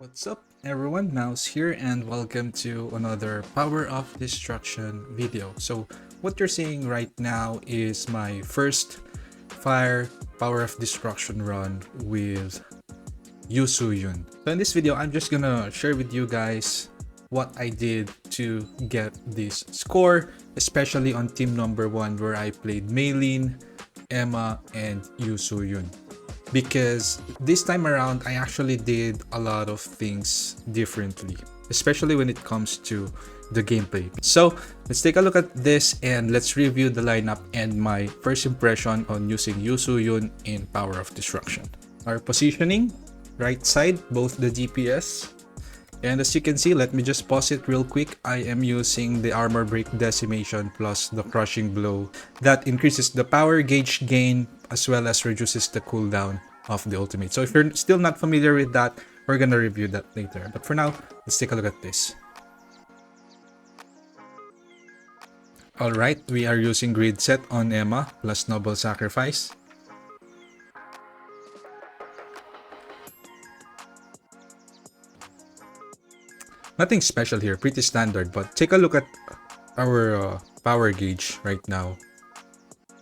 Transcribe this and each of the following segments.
What's up everyone, Mouse here and welcome to another Power of Destruction video. So what you're seeing right now is my first fire Power of Destruction run with Yoo Soohyun. So in this video, I'm just gonna share with you guys what I did to get this score, especially on team number 1 where I played Meilin, Emma, and Yoo Soohyun. Because this time around, I actually did a lot of things differently, especially when it comes to the gameplay. So let's take a look at this and let's review the lineup and my first impression on using Yoo Soohyun in Power of Destruction. Our positioning, right side, both the DPS. And as you can see, let me just pause it real quick. I am using the Armor Break Decimation plus the Crushing Blow. That increases the power gauge gain as well as reduces the cooldown of the ultimate. So if you're still not familiar with that, we're gonna review that later. But for now, let's take a look at this. Alright, we are using Grid Set on Emma plus Noble Sacrifice. Nothing special here, pretty standard, but take a look at our power gauge right now.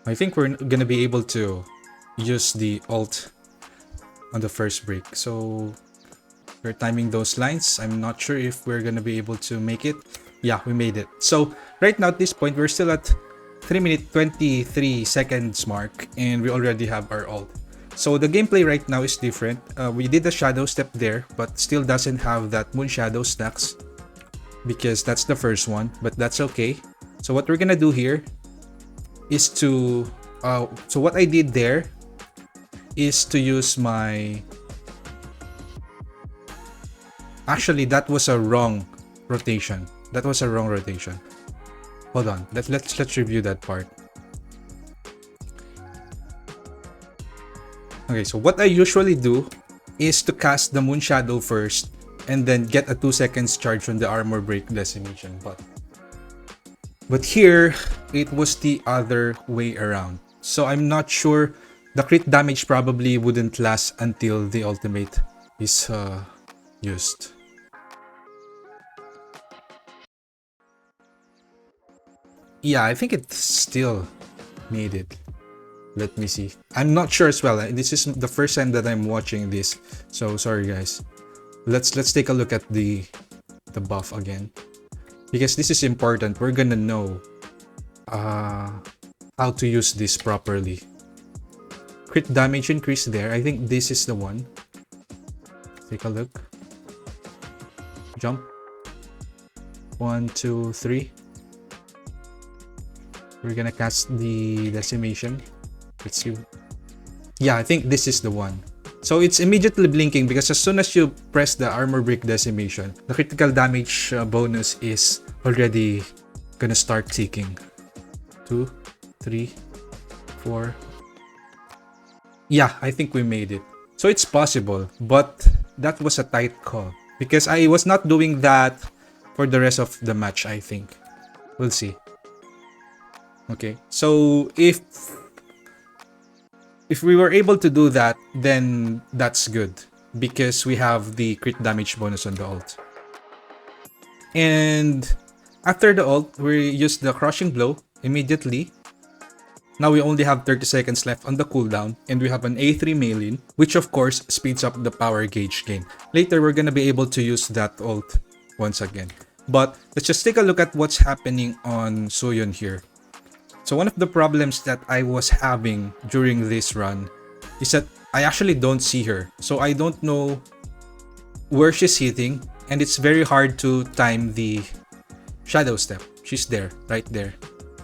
I think we're gonna be able to use the ult on the first break. So we're timing those lines. I'm not sure if we're gonna be able to make it. Yeah, we made it. So right now at this point, we're still at 3-minute 23 seconds mark and we already have our ult. So the gameplay right now is different. We did the shadow step there, but still doesn't have that moon shadow stacks because that's the first one, but that's okay. So what we're gonna do here is to so what I did there is to use my, actually that was a wrong rotation. Hold on, let's review that part. Okay, so what I usually do is to cast the Moon Shadow first and then get a 2 seconds charge on the Armor Break Decimation. But here, it was the other way around. So I'm not sure, the crit damage probably wouldn't last until the ultimate is used. Yeah, I think it still made it. Let me see. I'm not sure as well. This is the first time that I'm watching this, so sorry guys. Let's take a look at the buff again, because this is important. We're gonna know how to use this properly. Crit damage increase there. I think this is the one. Take a look. Jump. 1, 2, 3. We're gonna cast the Decimation. Let's see. Yeah, I think this is the one. So it's immediately blinking because as soon as you press the Armor Break Decimation, the critical damage bonus is already gonna start ticking. 2, 3, 4. Yeah, I think we made it. So it's possible, but that was a tight call because I was not doing that for the rest of the match, I think. We'll see. Okay, so if we were able to do that, then that's good because we have the crit damage bonus on the ult. And after the ult, we use the Crushing Blow immediately. Now we only have 30 seconds left on the cooldown and we have an A3 Meilin, which of course speeds up the power gauge gain. Later, we're gonna be able to use that ult once again. But let's just take a look at what's happening on Soohyun here. So one of the problems that I was having during this run is that I actually don't see her. So I don't know where she's hitting and it's very hard to time the shadow step. She's there, right there.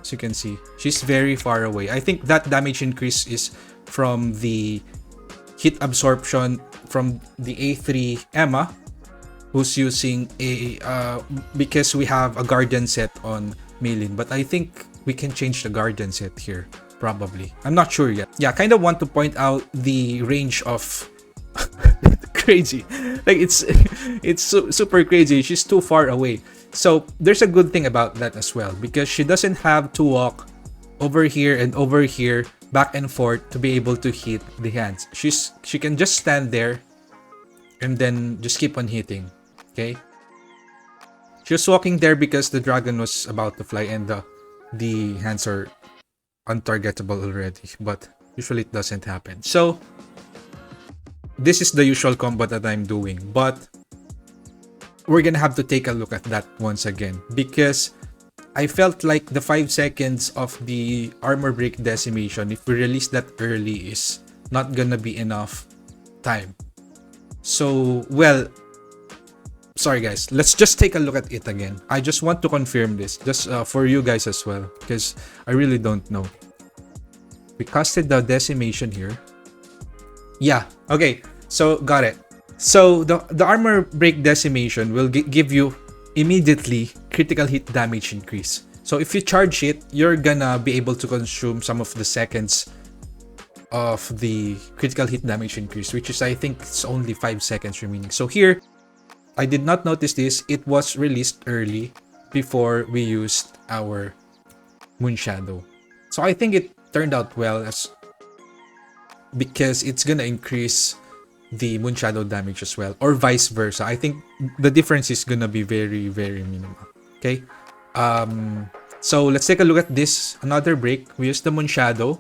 As you can see, she's very far away. I think that damage increase is from the hit absorption from the A3 Emma, who's using a because we have a Guardian set on Meilin, but I think we can change the Guardian set here, probably. I'm not sure yet. Yeah, I kind of want to point out the range of crazy. Like it's super crazy. She's too far away. So there's a good thing about that as well because she doesn't have to walk over here and over here, back and forth to be able to hit the hands. She can just stand there and then just keep on hitting. Okay? She was walking there because the dragon was about to fly and the hands are untargetable already, but usually it doesn't happen. So this is the usual combo that I'm doing, but we're gonna have to take a look at that once again because I felt like the 5 seconds of the armor break decimation, if we release that early, is not gonna be enough time. So, well, sorry guys, let's just take a look at it again. I just want to confirm this, just for you guys as well, because I really don't know. We casted the decimation here. Yeah, okay, so got it. So the armor break decimation will give you immediately critical hit damage increase. So if you charge it, you're gonna be able to consume some of the seconds of the critical hit damage increase, which is, I think, it's only 5 seconds remaining. So here, I did not notice this. It was released early before we used our Moon Shadow. So I think it turned out well as because it's gonna increase the Moon Shadow damage as well, or vice versa. I think the difference is gonna be very, very minimal. Okay. So let's take a look at this. Another break. We use the Moon Shadow.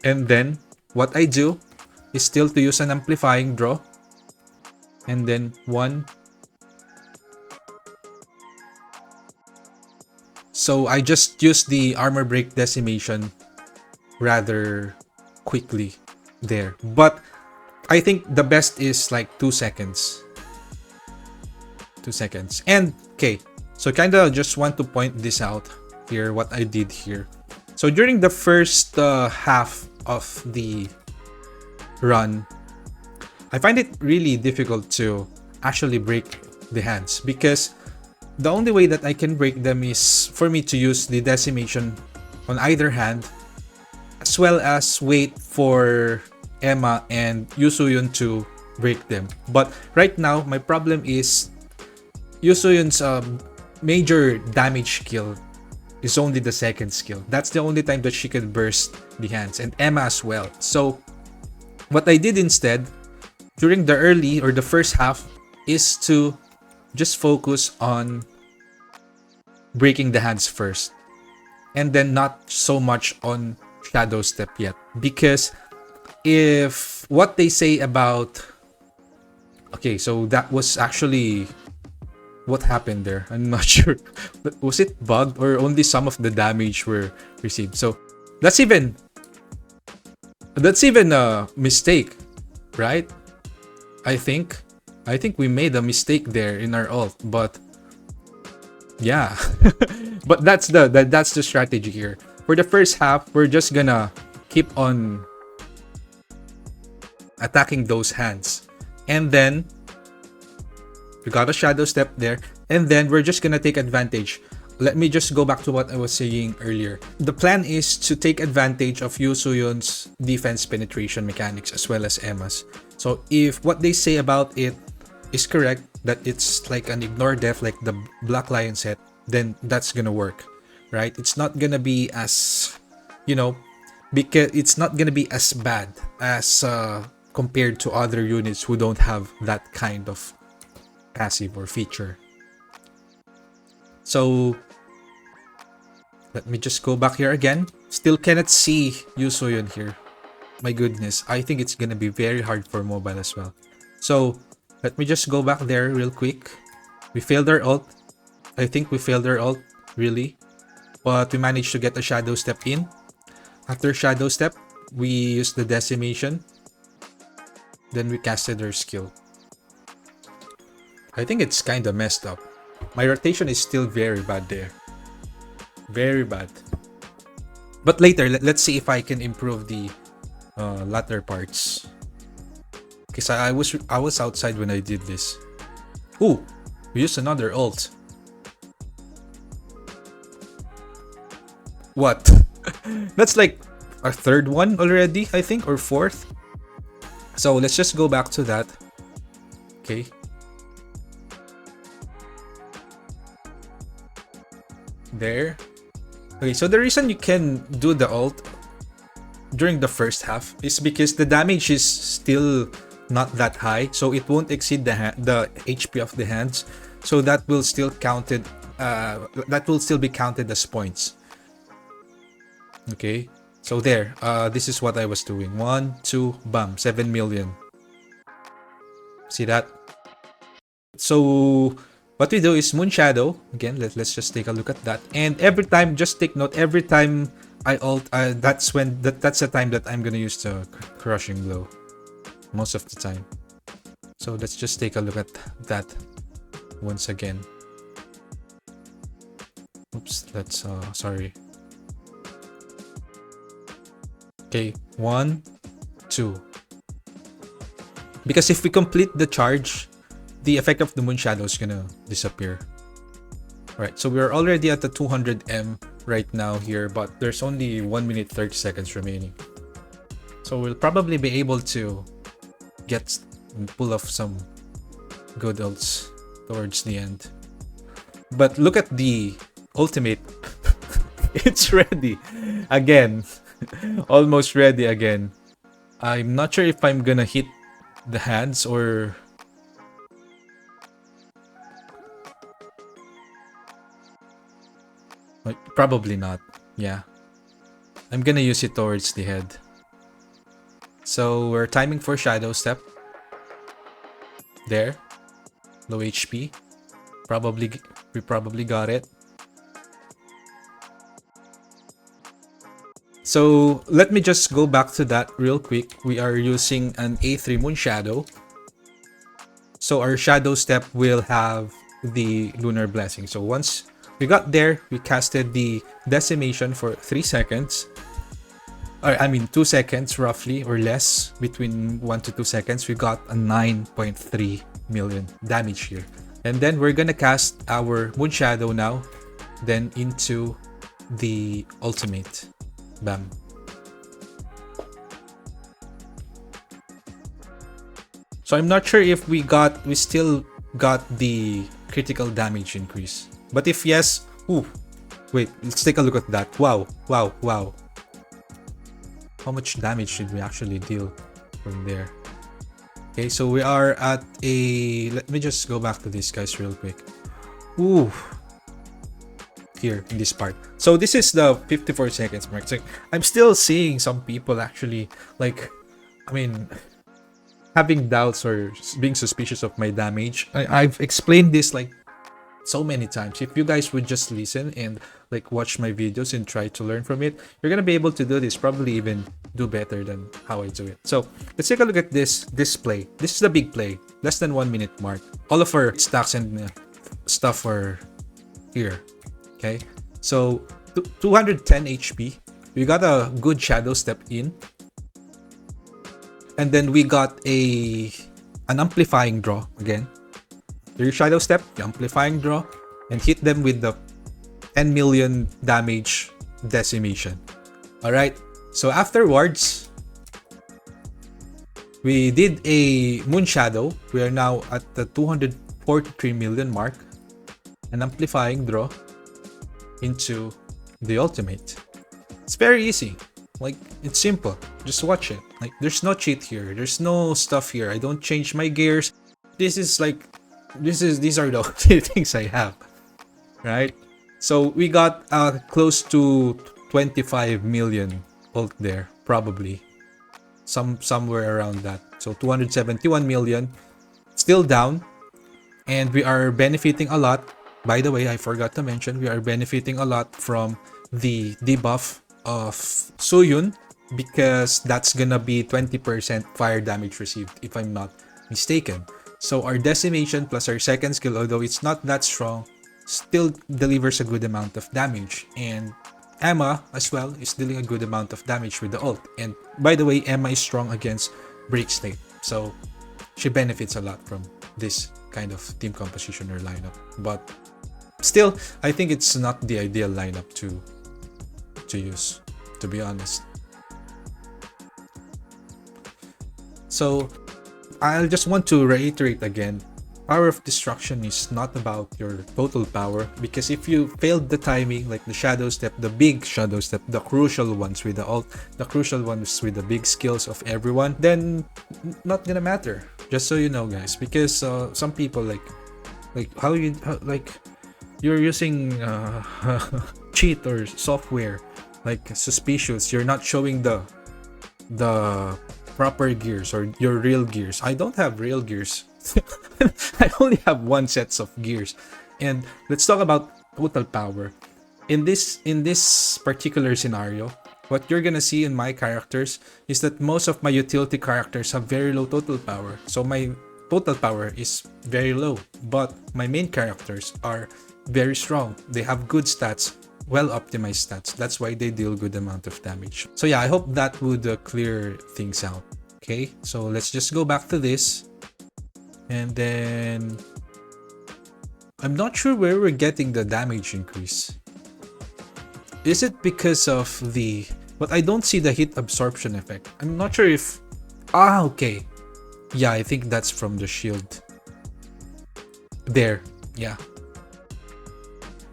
And then what I do is still to use an amplifying draw. And then 1. So I just use the armor break decimation rather quickly there. But I think the best is like 2 seconds. 2 seconds. And okay, so kinda just want to point this out here, what I did here. So during the first half of the run, I find it really difficult to actually break the hands because the only way that I can break them is for me to use the decimation on either hand, as well as wait for Emma and Yoo Soohyun to break them. But right now, my problem is Yoo Soohyun's major damage skill is only the second skill. That's the only time that she can burst the hands, and Emma as well. So what I did instead during the early or the first half is to just focus on breaking the hands first, and then not so much on Shadow Step yet, because if what they say about, okay, so that was actually what happened there. I'm not sure. Was it bugged or only some of the damage were received? So that's even a mistake, right? I think we made a mistake there in our ult, but yeah. But that's the strategy here. For the first half, we're just gonna keep on attacking those hands, and then we got a Shadow Step there, and then we're just gonna take advantage. Let me just go back to what I was saying earlier. The plan is to take advantage of Yoo Soohyun's defense penetration mechanics as well as Emma's. So if what they say about it is correct, that it's like an ignore death like the Black Lion set, then that's gonna work, right? It's not gonna be as, because it's not gonna be as bad as compared to other units who don't have that kind of passive or feature. So let me just go back here again. Still cannot see Yoo Soohyun here. My goodness, I think it's gonna be very hard for mobile as well. So let me just go back there real quick. We failed our ult. I think we failed our ult, really. But we managed to get a Shadow Step in. After Shadow Step, we used the decimation. Then we casted our skill. I think it's kinda messed up. My rotation is still very bad there. Very bad. But later, let's see if I can improve the latter parts. Because I was outside when I did this. Ooh, we used another ult. What? That's like our third one already, I think, or fourth. So let's just go back to that. Okay. There. Okay, so the reason you can do the ult during the first half is because the damage is still not that high, so it won't exceed the HP of the hands. So that will still counted. That will still be counted as points. Okay. So there. This is what I was doing. 1, 2, bam, 7 million. See that? So what we do is Moon Shadow. Again, let's just take a look at that. And every time, just take note, every time I ult, that's the time that I'm gonna use the Crushing Blow. Most of the time. So let's just take a look at that once again. Oops, that's sorry. Okay, 1, 2. Because if we complete the charge, the effect of the Moon Shadow is gonna disappear. Alright, so we're already at the 200M right now here, but there's only 1 minute 30 seconds remaining. So we'll probably be able to pull off some good ults towards the end. But look at the ultimate. It's ready again. Almost ready again. I'm not sure if I'm gonna hit the hands or... Probably not. Yeah. I'm gonna use it towards the head. So we're timing for Shadow Step. There. Low HP. We probably got it. So let me just go back to that real quick. We are using an A3 Moon Shadow. So our Shadow Step will have the Lunar Blessing. So once we got there, we casted the Decimation for 3 seconds. Or I mean 2 seconds roughly or less, between 1 to 2 seconds. We got a 9.3 million damage here. And then we're gonna cast our Moon Shadow now, then into the ultimate. Bam. So I'm not sure if we still got the critical damage increase. But if yes, ooh, wait, let's take a look at that. Wow, wow, wow. How much damage did we actually deal from there? Okay, so we are at a... Let me just go back to this, guys, real quick. Ooh. Here, in this part. So this is the 54 seconds mark. So I'm still seeing some people actually, like, I mean, having doubts or being suspicious of my damage. I've explained this, like, so many times. If you guys would just listen and, like, watch my videos and try to learn from it, you're gonna be able to do this, probably even do better than how I do it. So let's take a look at this play. This is the big play, less than 1 minute mark. All of our stacks and stuff are here. Okay, so 210 HP. We got a good Shadow Step in, and then we got an Amplifying Draw again. Your Shadow Step, the Amplifying Draw, and hit them with the 10 million damage Decimation. Alright, so afterwards, we did a Moon Shadow. We are now at the 243 million mark. An Amplifying Draw into the ultimate. It's very easy. Like, it's simple. Just watch it. Like, there's no cheat here. There's no stuff here. I don't change my gears. These are the only things I have. Right? So we got close to 25 million ult there, probably. Somewhere around that. So 271 million. Still down. And we are benefiting a lot. By the way, I forgot to mention, we are benefiting a lot from the debuff of Soohyun, because that's gonna be 20% fire damage received, if I'm not mistaken. So our Decimation plus our second skill, although it's not that strong, still delivers a good amount of damage. And Emma as well is dealing a good amount of damage with the ult. And by the way, Emma is strong against Break State, so she benefits a lot from this kind of team composition or lineup. But still, I think it's not the ideal lineup to use, to be honest. So, I just want to reiterate again, power of destruction is not about your total power, because if you failed the timing, like the shadow step, the big shadow step, the crucial ones with the ult, the crucial ones with the big skills of everyone, then not gonna matter. Just so you know, guys, because some people like like you're using cheat or software like suspicious, you're not showing the proper gears or your real gears. I don't have real gears. I only have one sets of gears. And let's talk about total power. In this particular scenario, what you're gonna see in my characters is that most of my utility characters have very low total power. So my total power is very low, but my main characters are very strong. They have good stats, well optimized stats. That's why they deal good amount of damage. So yeah, I hope that would clear things out. Okay, so let's just go back to this. And then I'm not sure where we're getting the damage increase. Is it because of the... But I don't see the heat absorption effect. I'm not sure if... Ah, okay. Yeah, I think that's from the shield. There, yeah.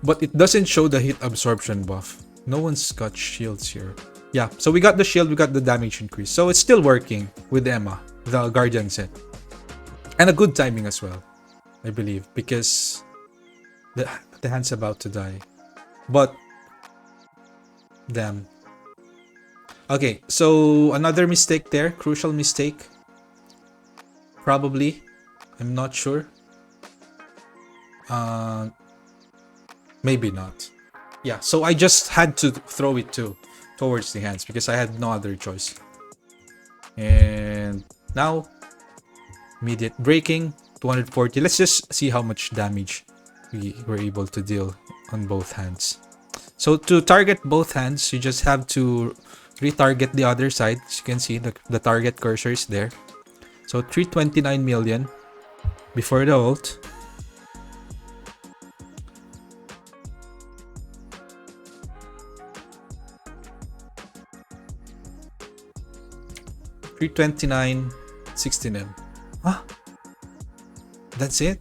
But it doesn't show the heat absorption buff. No one's got shields here. Yeah, so we got the shield, we got the damage increase. So it's still working with Emma, the Guardian set. And a good timing as well, I believe, because the hand's about to die. But, damn. Okay, so another mistake there, crucial mistake. Probably, I'm not sure. Maybe not. Yeah, so I just had to throw it towards the hands because I had no other choice. And now, immediate breaking, 240. Let's just see how much damage we were able to deal on both hands. So to target both hands, you just have to retarget the other side. As you can see, the target cursor is there. So 329 million before the ult. $329.69. Huh? That's it?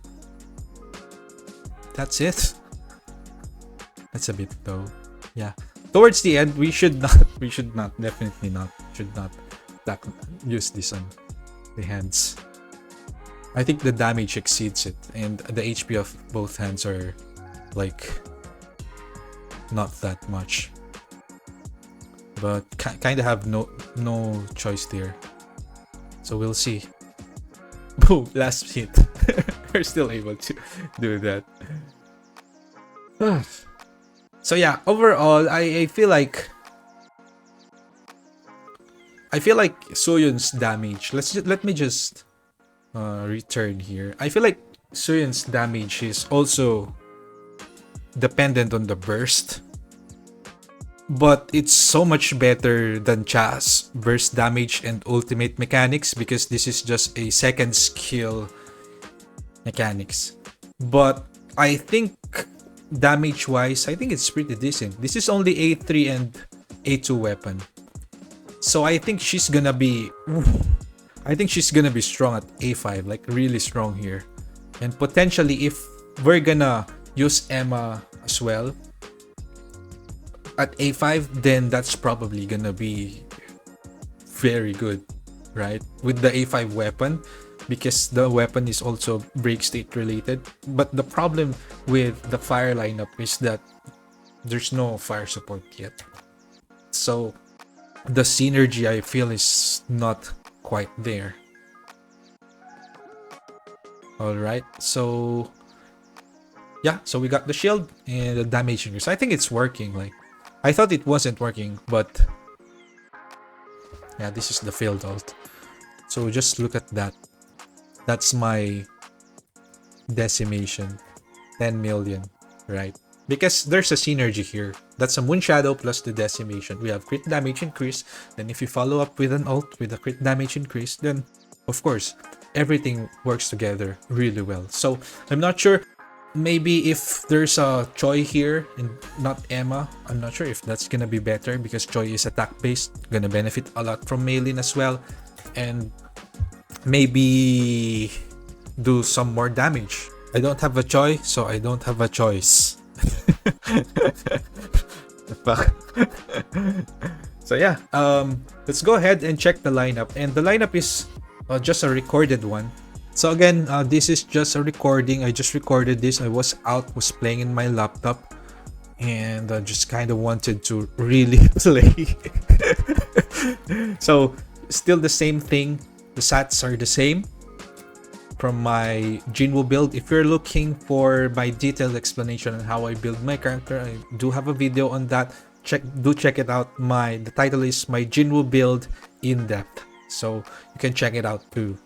That's it? That's a bit low. Yeah. Towards the end, we should not, definitely not, should not use this on the hands. I think the damage exceeds it, and the HP of both hands are like not that much. But kind of have no choice there. So we'll see. Boom, last hit. We're still able to do that. So yeah, overall, I feel like Soohyun's damage. Let me just return here. I feel like Soohyun's damage is also dependent on the burst, but it's so much better than Cha's burst damage and ultimate mechanics because this is just a second skill mechanics. But I think damage wise, I think it's pretty decent. This is only A3 and A2 weapon. So I think she's gonna be strong at A5, like really strong here. And potentially if we're gonna use Emma as well at A5, then that's probably gonna be very good, right? With the A5 weapon, because the weapon is also break state related. But the problem with the fire lineup is that there's no fire support yet. So the synergy, I feel, is not quite there. Alright, so yeah, so we got the shield and the damage increase. I think it's working. Like, I thought it wasn't working, but yeah, this is the failed ult. So just look at that. That's my decimation. 10 million, right? Because there's a synergy here. That's a Moon Shadow plus the decimation. We have crit damage increase. Then if you follow up with an ult with a crit damage increase, then of course, everything works together really well. So I'm not sure. Maybe if there's a Choi here and not Emma, I'm not sure if that's gonna be better because Choi is attack based, gonna benefit a lot from Meilin as well. And maybe do some more damage. I don't have a choice, so I don't have a choice. Fuck. So yeah, let's go ahead and check the lineup. And the lineup is just a recorded one. So again, this is just a recording. I just recorded this. I was out, was playing in my laptop, and just kind of wanted to really play. So still the same thing. The stats are the same from my Jinwoo build. If you're looking for my detailed explanation on how I build my character, I do have a video on that. Check it out. The title is my Jinwoo build in depth, so you can check it out to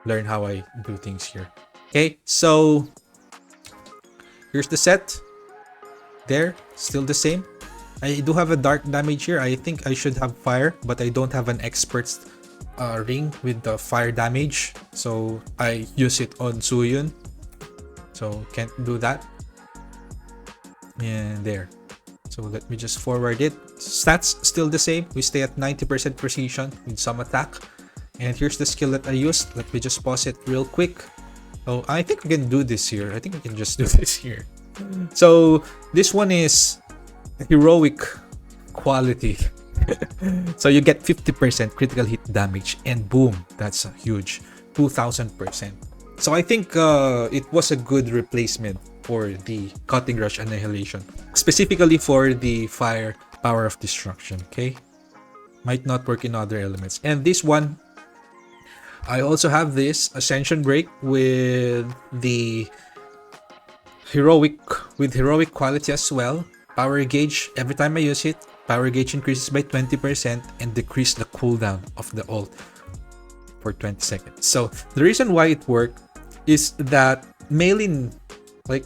learn how I do things here. Okay, so here's the set. There, still the same. I do have a dark damage here. I think I should have fire, but I don't have an expert's ring with the fire damage, so I use it on Soohyun, so can't do that. And there. So let me just forward it. Stats still the same. We stay at 90% precision with some attack. And here's the skill that I used. Let me just pause it real quick. Oh, I think we can do this here. I think we can just do this here. So this one is heroic quality. So you get 50% critical hit damage, and boom, that's a huge 2000%. So I think it was a good replacement for the Cutting Rush Annihilation, specifically for the Fire Power of Destruction. Okay, might not work in other elements. And this one, I also have this Ascension Break with the heroic quality as well. Power gauge, every time I use it, power gauge increases by 20% and decrease the cooldown of the ult for 20 seconds. So the reason why it worked is that Meilin, like,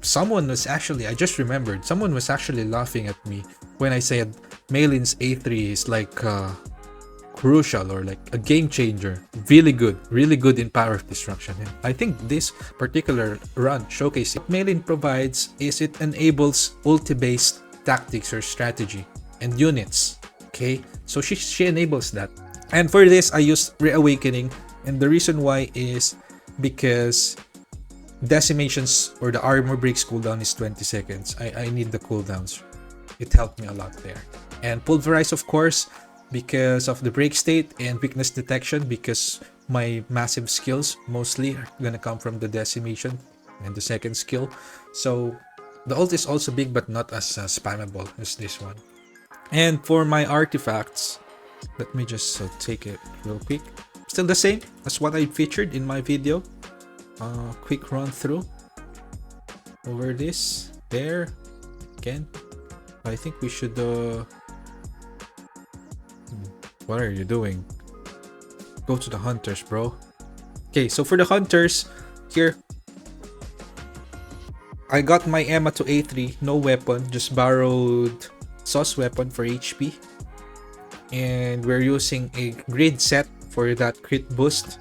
I just remembered, someone was actually laughing at me when I said Meilin's A3 is like crucial or like a game changer. Really good in power of destruction. And I think this particular run showcased what Meilin provides is it enables ulti-based tactics or strategy and units. Okay, so she enables that. And for this, I used Reawakening, and the reason why is because decimations or the armor breaks cooldown is 20 seconds. I need the cooldowns. It helped me a lot there. And Pulverize, of course, because of the break state and weakness detection, because my massive skills mostly are gonna come from the decimation and the second skill. So the ult is also big, but not as spammable as this one. And for my artifacts, let me just take it real quick. Still the same as what I featured in my video. Quick run through over this. There again. I think we should what are you doing? Go to the hunters, bro. Okay, so for the hunters here, I got my Emma to A3, no weapon, just borrowed Sauce weapon for HP. And we're using a grid set for that crit boost,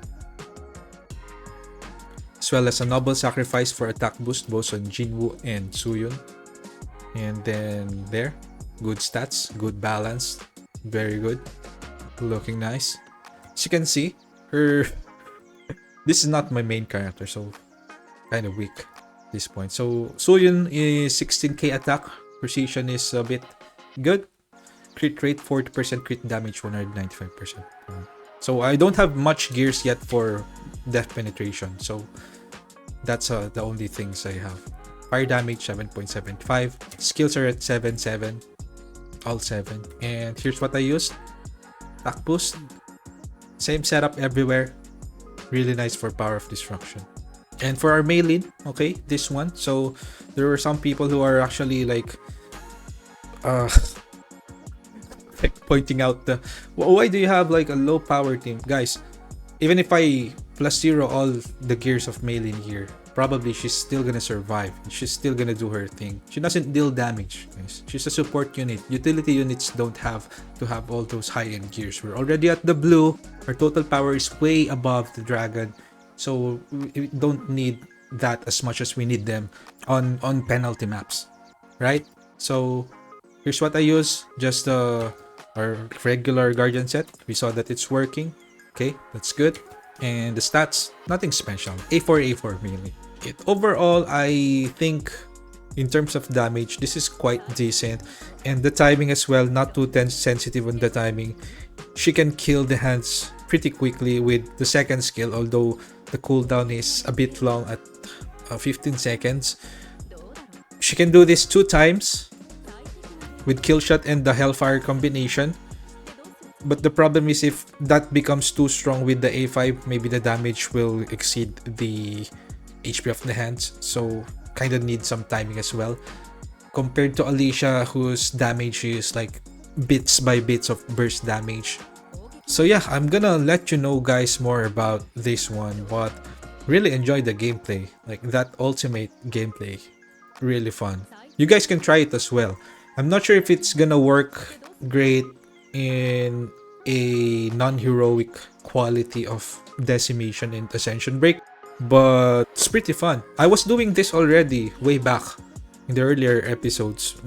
as well as a noble sacrifice for attack boost both on Jinwoo and Soohyun. And then there, good stats, good balance, very good, looking nice. As you can see, this is not my main character, so kind of weak at this point. So Soohyun is 16k attack, precision is a bit good, crit rate 40%, crit damage 195%. So I don't have much gears yet for death penetration, so that's the only things I have. Fire damage 7.75, skills are at 7.7, all 7. And here's what I used. Attack boost, same setup everywhere, really nice for power of destruction. And for our Meilin, okay, this one, so there were some people who are actually like like pointing out why do you have like a low power team? Guys, even if I +0 all the gears of Meilin here, probably she's still gonna survive. She's still gonna do her thing. She doesn't deal damage, guys. She's a support unit. Utility units don't have to have all those high-end gears. We're already at the blue. Our total power is way above the dragon, so we don't need that as much as we need them on penalty maps, right? So here's what I use. Just our regular guardian set. We saw that it's working. Okay, that's good. And the stats, nothing special. A4, A4 really. Overall, I think in terms of damage, this is quite decent. And the timing as well, not too sensitive on the timing. She can kill the hands pretty quickly with the second skill, although the cooldown is a bit long at 15 seconds. She can do this 2 times with kill shot and the hellfire combination. But the problem is if that becomes too strong with the A5, maybe the damage will exceed the HP of the hands. So kind of need some timing as well. Compared to Alicia, whose damage is like bits by bits of burst damage. So yeah, I'm gonna let you know guys more about this one, but really enjoy the gameplay. Like that ultimate gameplay. Really fun. You guys can try it as well. I'm not sure if it's gonna work great in a non-heroic quality of Decimation and Ascension Break, but it's pretty fun. I was doing this already way back in the earlier episodes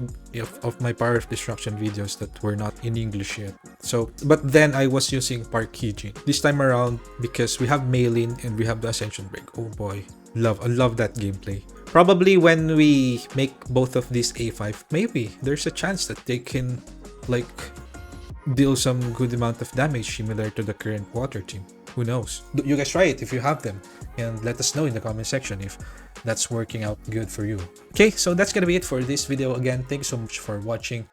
of my Power of Destruction videos that were not in English yet. So, but then I was using Park Hee-jin. This time around, because we have Meilin and we have the Ascension Break. Oh boy, I love that gameplay. Probably when we make both of these A5, maybe there's a chance that they can like deal some good amount of damage similar to the current water team. Who knows? You guys try it if you have them and let us know in the comment section if that's working out good for you. Okay, so that's gonna be it for this video. Again, thanks so much for watching.